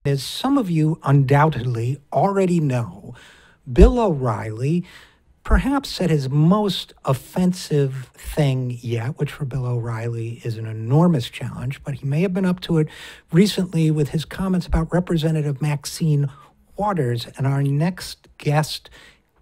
As some of you undoubtedly already know, Bill O'Reilly perhaps said his most offensive thing yet, which for Bill O'Reilly is an enormous challenge, but he may have been up to it recently with his comments about Representative Maxine Waters. And our next guest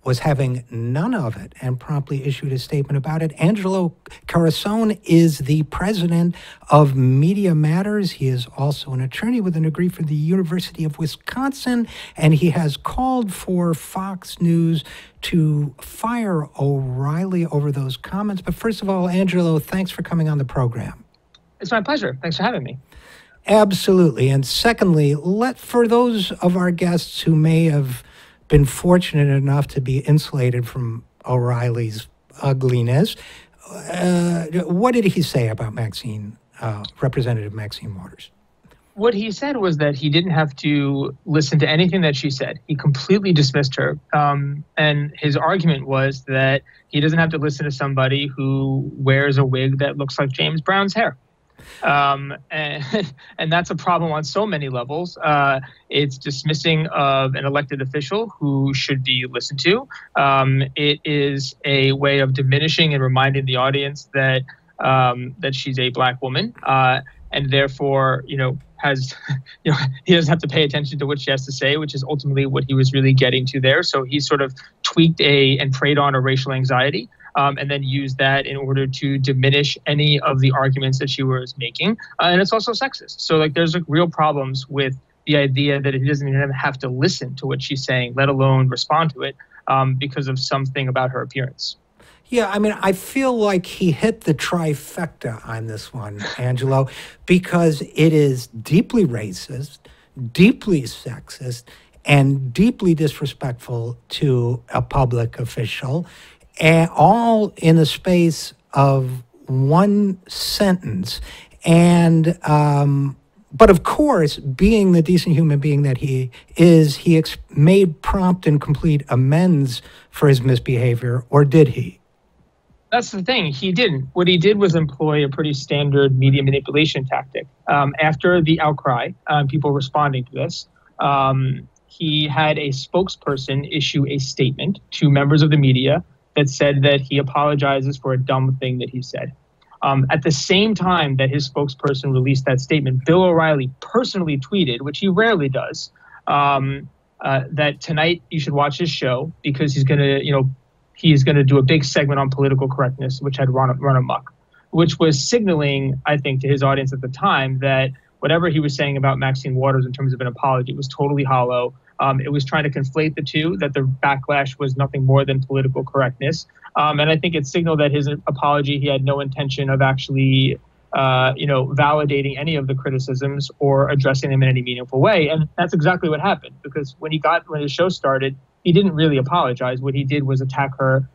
was having none of it and promptly issued a statement about it. Angelo Carusone is the president of Media Matters. He is also an attorney with a degree from the University of Wisconsin, and he has called for Fox News to fire O'Reilly over those comments. But first of all, Angelo, thanks for coming on the program. It's my pleasure. Thanks for having me. Absolutely. And secondly, for those of our guests who may have been fortunate enough to be insulated from O'Reilly's ugliness, what did he say about Representative Maxine Waters? What he said was that he didn't have to listen to anything that she said. He completely dismissed her. And his argument was that he doesn't have to listen to somebody who wears a wig that looks like James Brown's hair. And that's a problem on so many levels. It's dismissing of an elected official who should be listened to. It is a way of diminishing and reminding the audience that that she's a black woman, and therefore, he doesn't have to pay attention to what she has to say, which is ultimately what he was really getting to there. So he sort of tweaked and preyed on a racial anxiety. And then use that in order to diminish any of the arguments that she was making. And it's also sexist. So there's real problems with the idea that he doesn't even have to listen to what she's saying, let alone respond to it because of something about her appearance. Yeah, I mean, I feel like he hit the trifecta on this one, Angelo, because it is deeply racist, deeply sexist, and deeply disrespectful to a public official. And all in the space of one sentence. And, but of course, being the decent human being that he is, he made prompt and complete amends for his misbehavior, or did he? That's the thing. He didn't. What he did was employ a pretty standard media manipulation tactic. After the outcry, people responding to this, he had a spokesperson issue a statement to members of the media that said that he apologizes for a dumb thing that he said. At the same time that his spokesperson released that statement, Bill O'Reilly personally tweeted, which he rarely does, that tonight you should watch his show because he's going to do a big segment on political correctness, which had run amok, which was signaling, I think, to his audience at the time that whatever he was saying about Maxine Waters in terms of an apology was totally hollow. It was trying to conflate the two, that the backlash was nothing more than political correctness. And I think it signaled that his apology, he had no intention of actually, validating any of the criticisms or addressing them in any meaningful way. And that's exactly what happened, because when his show started, he didn't really apologize. What he did was attack her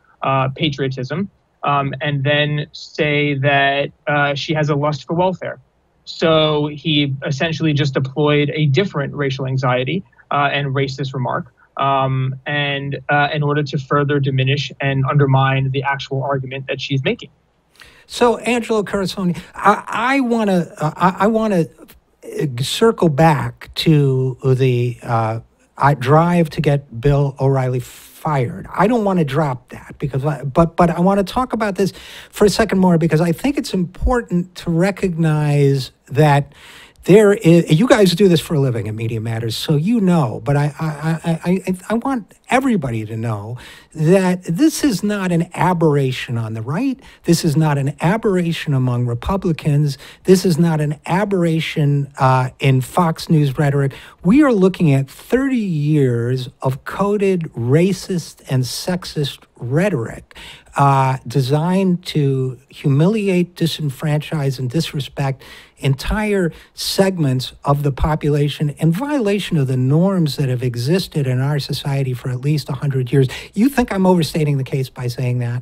patriotism and then say that she has a lust for welfare. So he essentially just deployed a different racial anxiety and racist remark in order to further diminish and undermine the actual argument that she's making. So, Angelo Carusone, I want to circle back to the drive to get Bill O'Reilly fired. I don't want to drop that but I want to talk about this for a second more, because I think it's important to recognize that you guys do this for a living at Media Matters, so you know, but I want everybody to know that this is not an aberration on the right. This is not an aberration among Republicans. This is not an aberration in Fox News rhetoric. We are looking at 30 years of coded racist and sexist rhetoric designed to humiliate, disenfranchise, and disrespect entire segments of the population in violation of the norms that have existed in our society for at least 100 years. You think I'm overstating the case by saying that?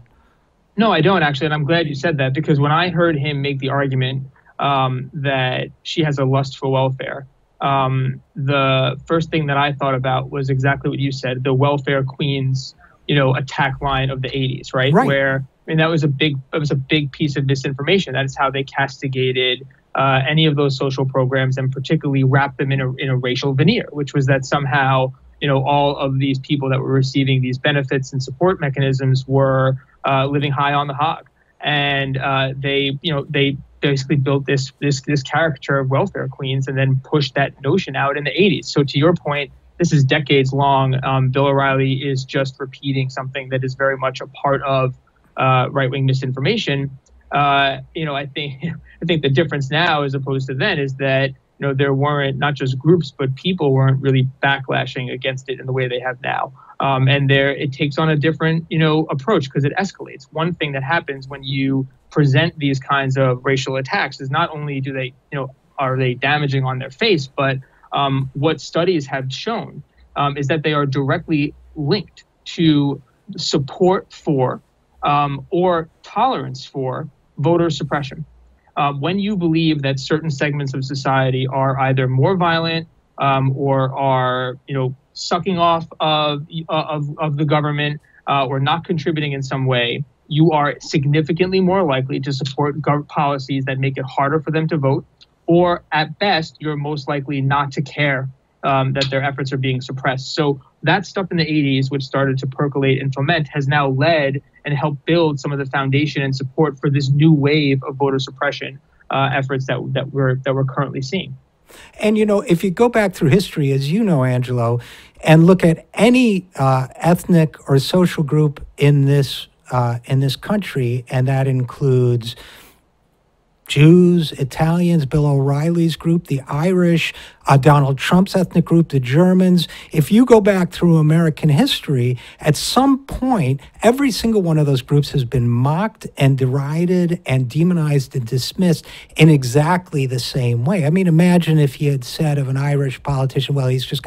No, I don't, actually, and I'm glad you said that, because when I heard him make the argument that she has a lust for welfare, the first thing that I thought about was exactly what you said, the welfare queens attack line of the 80s, right? Where, that was a big piece of misinformation. That is how they castigated any of those social programs, and particularly wrap them in a racial veneer, which was that somehow, all of these people that were receiving these benefits and support mechanisms were living high on the hog. And they basically built this caricature of welfare queens and then pushed that notion out in the 80s. So to your point, this is decades long. Bill O'Reilly is just repeating something that is very much a part of right-wing misinformation. I think the difference now, as opposed to then, is that there weren't, not just groups, but people weren't really backlashing against it in the way they have now. And it takes on a different, approach, because it escalates. One thing that happens when you present these kinds of racial attacks is not only do they, are they damaging on their face, but what studies have shown is that they are directly linked to support for or tolerance for voter suppression. When you believe that certain segments of society are either more violent or are, sucking off of the government or not contributing in some way, you are significantly more likely to support policies that make it harder for them to vote, or at best, you're most likely not to care that their efforts are being suppressed. So that stuff in the 80s, which started to percolate and foment, has now led and helped build some of the foundation and support for this new wave of voter suppression efforts that we're currently seeing. And, if you go back through history, as you know, Angelo, and look at any ethnic or social group in this country, and that includes Jews, Italians, Bill O'Reilly's group, the Irish, Donald Trump's ethnic group, the Germans. If you go back through American history, at some point, every single one of those groups has been mocked and derided and demonized and dismissed in exactly the same way. I mean, imagine if you had said of an Irish politician, well, he's just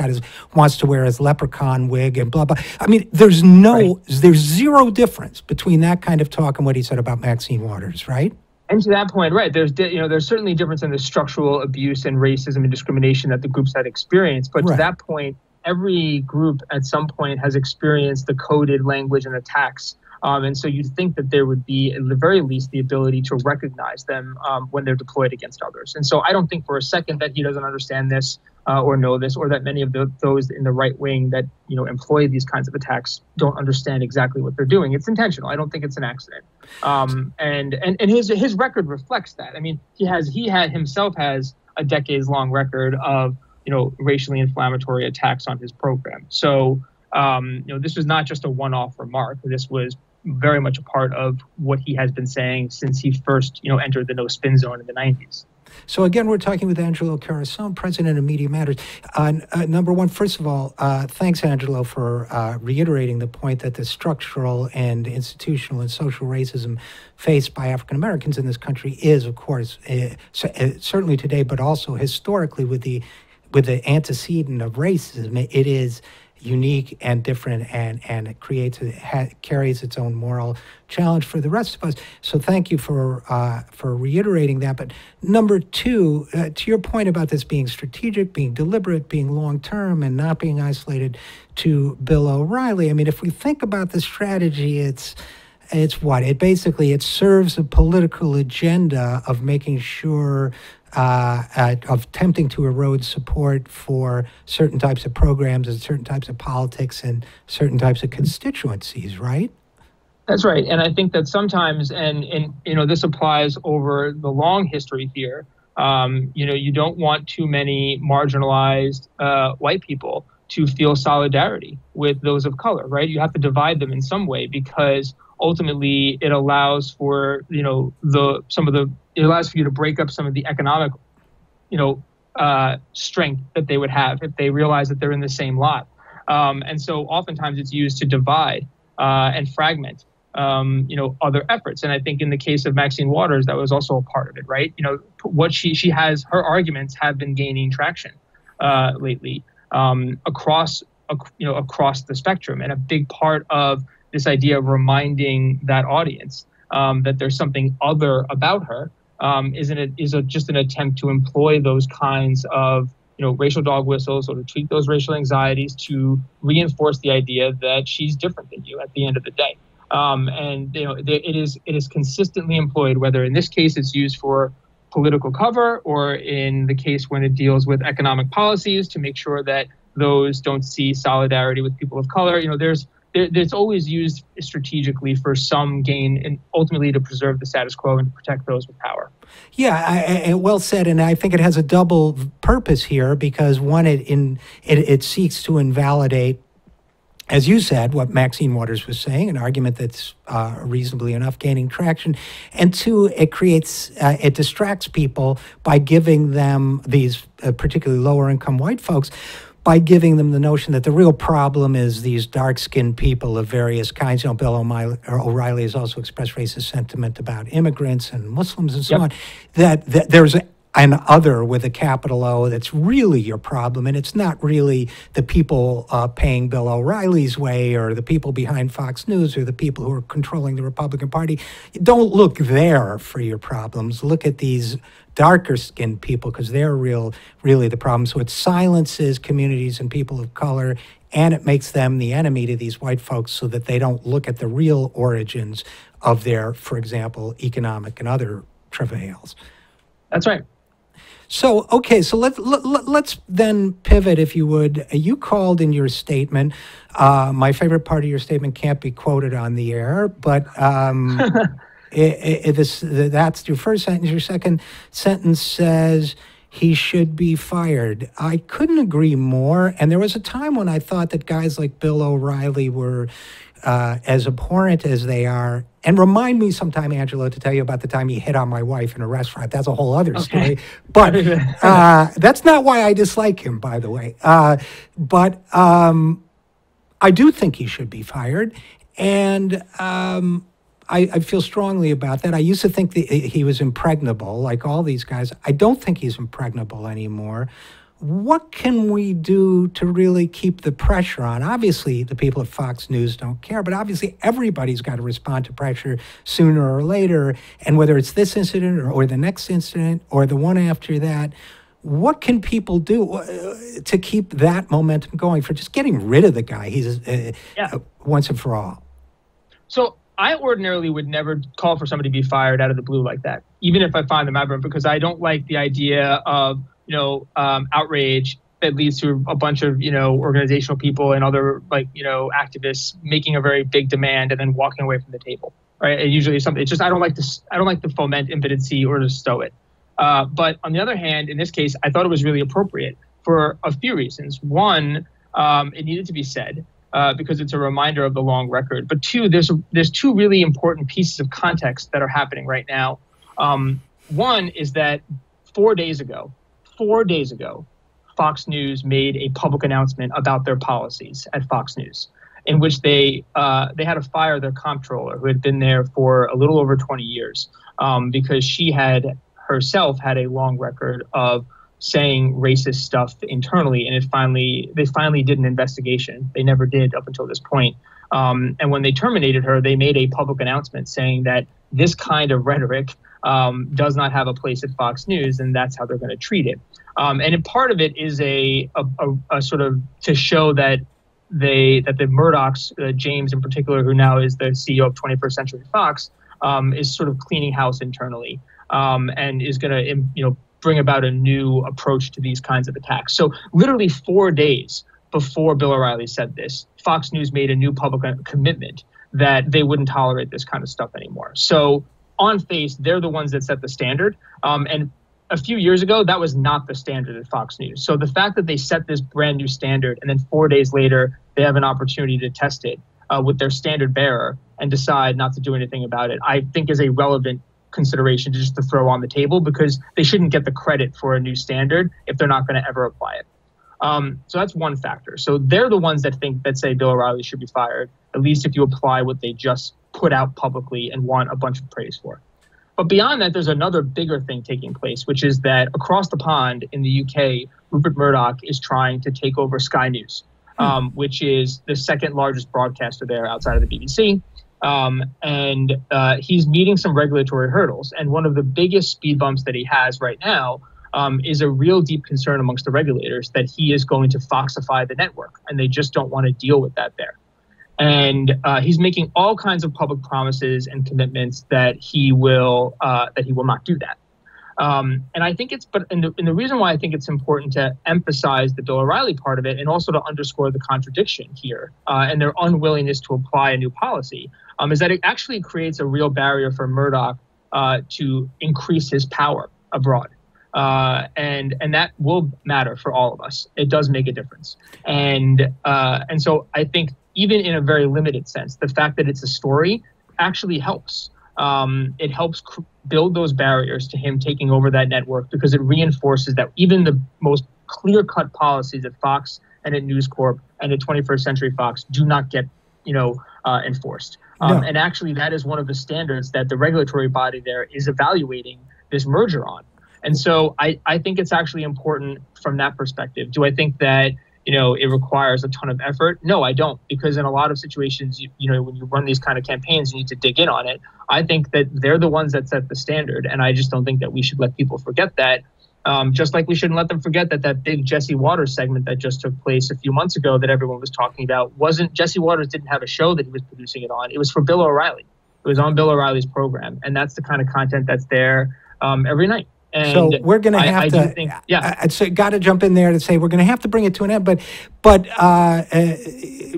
wants to wear his leprechaun wig and blah, blah. I mean, there's zero difference between that kind of talk and what he said about Maxine Waters, right? And to that point, right, there's certainly a difference in the structural abuse and racism and discrimination that the groups had experienced. But to that point, every group at some point has experienced the coded language and attacks. And so you'd think that there would be, at the very least, the ability to recognize them when they're deployed against others. And so I don't think for a second that he doesn't understand this or know this, or that many of those in the right wing that employ these kinds of attacks don't understand exactly what they're doing. It's intentional. I don't think it's an accident. And his record reflects that. I mean, he himself has a decades-long record of racially inflammatory attacks on his program. So this was not just a one-off remark. This was very much a part of what he has been saying since he first entered the no spin zone in the 90s. So again, we're talking with Angelo Carusone, president of Media Matters. Number one, first of all, thanks, Angelo, for reiterating the point that the structural and institutional and social racism faced by African Americans in this country is, of course, certainly today, but also historically with the antecedent of racism, it is unique and different, and it carries its own moral challenge for the rest of us. So thank you for reiterating that. But number two, to your point about this being strategic, being deliberate, being long-term, and not being isolated to Bill O'Reilly, I mean, if we think about the strategy, it's what? It serves a political agenda of making sure of attempting to erode support for certain types of programs and certain types of politics and certain types of constituencies, right? That's right. And I think that sometimes, and this applies over the long history here, you don't want too many marginalized white people to feel solidarity with those of color, right? You have to divide them in some way, because ultimately it allows for it allows for you to break up some of the economic strength that they would have if they realize that they're in the same lot. And so oftentimes it's used to divide and fragment other efforts. And I think in the case of Maxine Waters, that was also a part of it, right? What she has, her arguments have been gaining traction lately across the spectrum. And a big part of this idea of reminding that audience that there's something other about her is just an attempt to employ those kinds of racial dog whistles, or to tweak those racial anxieties to reinforce the idea that she's different than you at the end of the day. And it is consistently employed, whether in this case it's used for political cover, or in the case when it deals with economic policies to make sure that those don't see solidarity with people of color. It's always used strategically for some gain and ultimately to preserve the status quo and to protect those with power. Yeah, well said, and I think it has a double purpose here because one, it seeks to invalidate, as you said, what Maxine Waters was saying, an argument that's reasonably enough gaining traction, and two, it distracts people by giving them these particularly lower income white folks, by giving them the notion that the real problem is these dark-skinned people of various kinds. Bill O'Reilly has also expressed racist sentiment about immigrants and Muslims and so on, that there's an other with a capital O that's really your problem, and it's not really the people paying Bill O'Reilly's way or the people behind Fox News or the people who are controlling the Republican Party. Don't look there for your problems. Look at these darker-skinned people because they're really the problem. So it silences communities and people of color, and it makes them the enemy to these white folks so that they don't look at the real origins of their, for example, economic and other travails. That's right. So, okay, so let's then pivot, if you would. You called in your statement, my favorite part of your statement can't be quoted on the air, but that's your first sentence. Your second sentence says he should be fired. I couldn't agree more, and there was a time when I thought that guys like Bill O'Reilly were as abhorrent as they are. And remind me sometime, Angelo, to tell you about the time he hit on my wife in a restaurant. That's a whole other story. But that's not why I dislike him, by the way. But I do think he should be fired. And I feel strongly about that. I used to think that he was impregnable, like all these guys. I don't think he's impregnable anymore. What can we do to really keep the pressure on? Obviously, the people at Fox News don't care, but obviously everybody's got to respond to pressure sooner or later. And whether it's this incident or the next incident or the one after that, what can people do to keep that momentum going for just getting rid of the guy? He's once and for all. So I ordinarily would never call for somebody to be fired out of the blue like that, even if I find them aberrant, because I don't like the idea of outrage that leads to a bunch of, organizational people and other activists making a very big demand and then walking away from the table. Right. And usually something, it's just, I don't like to foment impotency or to stow it. But on the other hand, in this case, I thought it was really appropriate for a few reasons. One, it needed to be said because it's a reminder of the long record. But two, there's two really important pieces of context that are happening right now. One is that 4 days ago, Fox News made a public announcement about their policies at Fox News, in which they had to fire their comptroller, who had been there for a little over 20 years, because she had herself had a long record of saying racist stuff internally, and they finally did an investigation. They never did up until this point. And when they terminated her, they made a public announcement saying that this kind of rhetoric does not have a place at Fox News, and that's how they're going to treat it. And part of it is a sort of to show that the Murdochs, James in particular, who now is the CEO of 21st Century Fox, is sort of cleaning house internally, and is going to bring about a new approach to these kinds of attacks. So literally 4 days before Bill O'Reilly said this, Fox News made a new public commitment that they wouldn't tolerate this kind of stuff anymore. So on face, they're the ones that set the standard. And a few years ago, that was not the standard at Fox News. So the fact that they set this brand new standard and then 4 days later, they have an opportunity to test it with their standard bearer and decide not to do anything about it, I think is a relevant consideration to throw on the table, because they shouldn't get the credit for a new standard if they're not going to ever apply it. So that's one factor. So they're the ones that say Bill O'Reilly should be fired, at least if you apply what they just put out publicly and want a bunch of praise for. But beyond that, there's another bigger thing taking place, which is that across the pond in the UK, Rupert Murdoch is trying to take over Sky News, which is the second largest broadcaster there outside of the BBC. And he's meeting some regulatory hurdles. And one of the biggest speed bumps that he has right now is a real deep concern amongst the regulators that he is going to Foxify the network, and they just don't want to deal with that there. And he's making all kinds of public promises and commitments that he will not do that. And I think and the reason why I think it's important to emphasize the Bill O'Reilly part of it, and also to underscore the contradiction here and their unwillingness to apply a new policy, is that it actually creates a real barrier for Murdoch to increase his power abroad. And that will matter for all of us. It does make a difference. And so I think even in a very limited sense, the fact that it's a story actually helps. It helps build those barriers to him taking over that network, because it reinforces that even the most clear-cut policies at Fox and at News Corp and at 21st Century Fox do not get, enforced. No. And actually, that is one of the standards that the regulatory body there is evaluating this merger on. And so I think it's actually important from that perspective. Do I think that, it requires a ton of effort? No, I don't, because in a lot of situations, when you run these kind of campaigns, you need to dig in on it. I think that they're the ones that set the standard, and I just don't think that we should let people forget that. Just like we shouldn't let them forget that big Jesse Waters segment that just took place a few months ago that everyone was talking about Jesse Waters didn't have a show that he was producing it on. It was for Bill O'Reilly. It was on Bill O'Reilly's program, and that's the kind of content that's there every night. And so we're going to have to. Think, yeah, I'd got to jump in there to say we're going to have to bring it to an end. But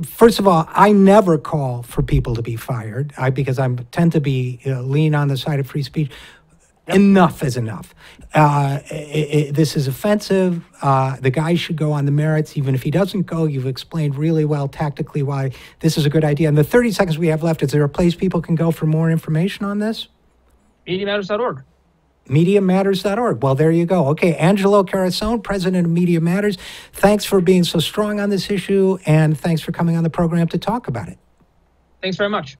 first of all, I never call for people to be fired because I tend to be lean on the side of free speech. Yep. Enough is enough. This is offensive. The guy should go on the merits. Even if he doesn't go, you've explained really well tactically why this is a good idea. In the 30 seconds we have left, is there a place people can go for more information on this? MediaMatters.org. MediaMatters.org. Well, there you go. Okay, Angelo Carusone, president of Media Matters. Thanks for being so strong on this issue, and thanks for coming on the program to talk about it. Thanks very much.